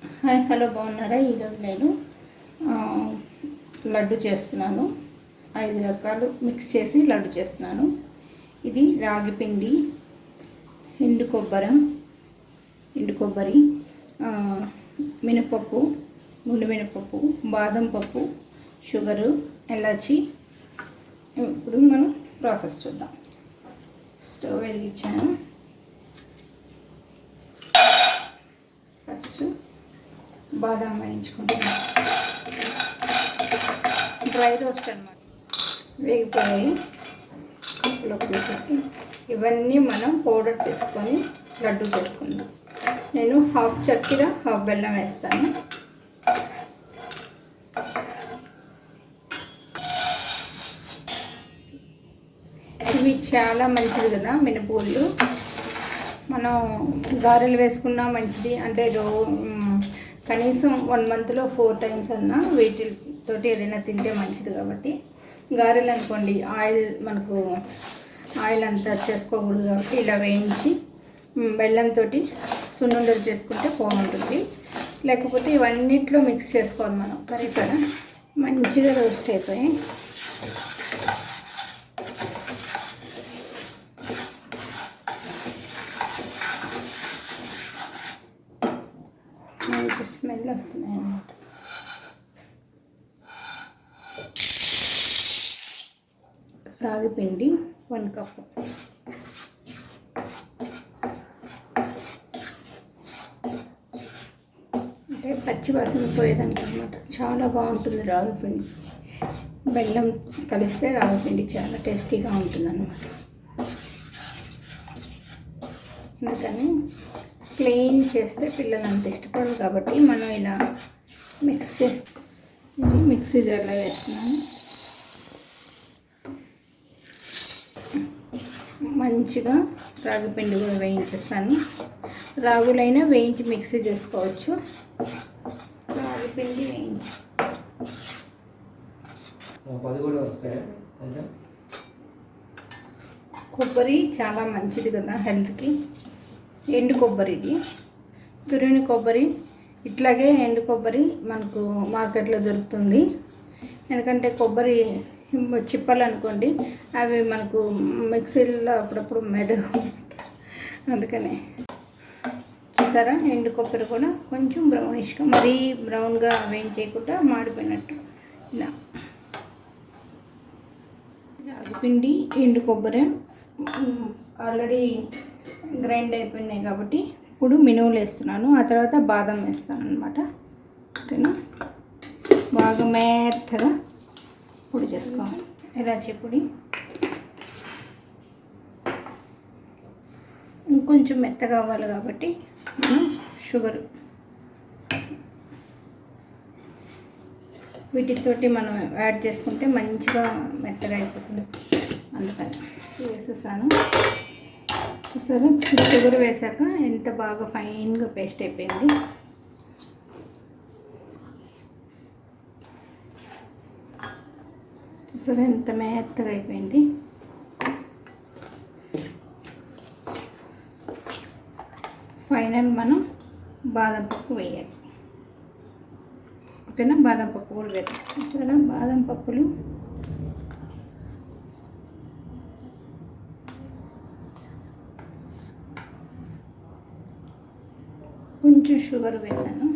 Hi hello బాగున్నారా? ఈరోజు నేను లడ్డు చేస్తున్నాను. 5 రకాలు మిక్స్ చేసి లడ్డు చేస్తున్నాను. ఇది రాగి పిండి, ఎండు కొబ్బరి, మినపప్పు, గుండు మినపప్పు, బాదం పప్పు, షుగరు, ఎలాచి. ఇప్పుడు మనం ప్రాసెస్ చూద్దాం. స్టవ్ వెలిగించాను. ఫస్ట్ బాదం వేయించుకుంటున్నాను. డ్రై రోస్ట్ అన్నమాట. వేగిపోయాయి. కప్పులోకి తీసేసి ఇవన్నీ మనం పౌడర్ చేసుకొని లడ్డు చేసుకుందాం. నేను హాఫ్ చక్కెర, హాఫ్ బెల్లం వేస్తాను. ఇవి చాలా మంచిది కదా మినపగుళ్ళు. మనం గారెలు వేసుకున్నా మంచిది. అంటే కనీసం 1 మంత్లో 4 టైమ్స్ అన్నా వీటితోటి ఏదైనా తింటే మంచిది. కాబట్టి గారెలు అనుకోండి, మనకు ఆయిల్ అంతా చేసుకోకూడదు కాబట్టి ఇలా వేయించి బెల్లంతో సున్నుండలు చేసుకుంటే బాగుంటుంది. లేకపోతే ఇవన్నిట్లో మిక్స్ చేసుకోవాలి మనం. కరిగిపోయి మంచిగా రోస్ట్ అయిపోయి మంచి స్మెల్ వస్తున్నాయి అన్నమాట. రాగి పిండి 1 కప్పు, అంటే పచ్చి వాసన పోయేదానికి అన్నమాట. చాలా బాగుంటుంది రాగి పిండి. బెల్లం కలిస్తే రాగి పిండి చాలా టేస్టీగా ఉంటుంది అన్నమాట. అందుకని ప్లెయిన్ చేస్తే పిల్లలు అంత ఇష్టపడరు కాబట్టి మనం ఇలా మిక్స్ చేస్తే మిక్సీ జార్లో వేస్తున్నాను. మంచిగా రాగి పిండి కూడా వేయించేస్తాను. రాగులైనా వేయించి మిక్సీ చేసుకోవచ్చు. రాగి పిండి వేయించి కొబ్బరి చాలా మంచిది కదా హెల్త్కి. ఎండు కొబ్బరి, ఇది తురిమిన కొబ్బరి. ఇట్లాగే ఎండు కొబ్బరి మనకు మార్కెట్లో దొరుకుతుంది. ఎందుకంటే కొబ్బరి చిప్పలు అనుకోండి, అవి మనకు మిక్సీలో అప్పుడప్పుడు మెదగు. అందుకనే చూసారా, ఎండు కొబ్బరి కూడా కొంచెం బ్రౌనిష్గా, మరీ బ్రౌన్గా వేయించేయకుండా మాడిపోయినట్టు ఇలా. రాగి పిండి, ఎండు కొబ్బరి ఆల్రెడీ గ్రైండ్ అయిపోయినాయి కాబట్టి ఇప్పుడు మినువులు వేస్తున్నాను. ఆ తర్వాత బాదం వేస్తాను అన్నమాట. ఓకేనా? బాగా మెత్తగా పొడి చేసుకోవాలి. ఇలాచీ పొడి ఇంకొంచెం మెత్తగా అవ్వాలి కాబట్టి మనం షుగరు, వీటితోటి మనం యాడ్ చేసుకుంటే మంచిగా మెత్తగా అయిపోతుంది. అందుకని వేసేసాను. చూసారా, షుగర్ వేసాక ఎంత బాగా ఫైన్గా పేస్ట్ అయిపోయింది. చూసారా ఎంత మెత్తగా అయిపోయింది. ఫైనల్ మనం బాదం పప్పు వేయాలి. ఓకేనా? బాదం పప్పు కూడా వేయాలి. చూసారా, బాదం పప్పులు కొంచెం షుగర్ వేసాను.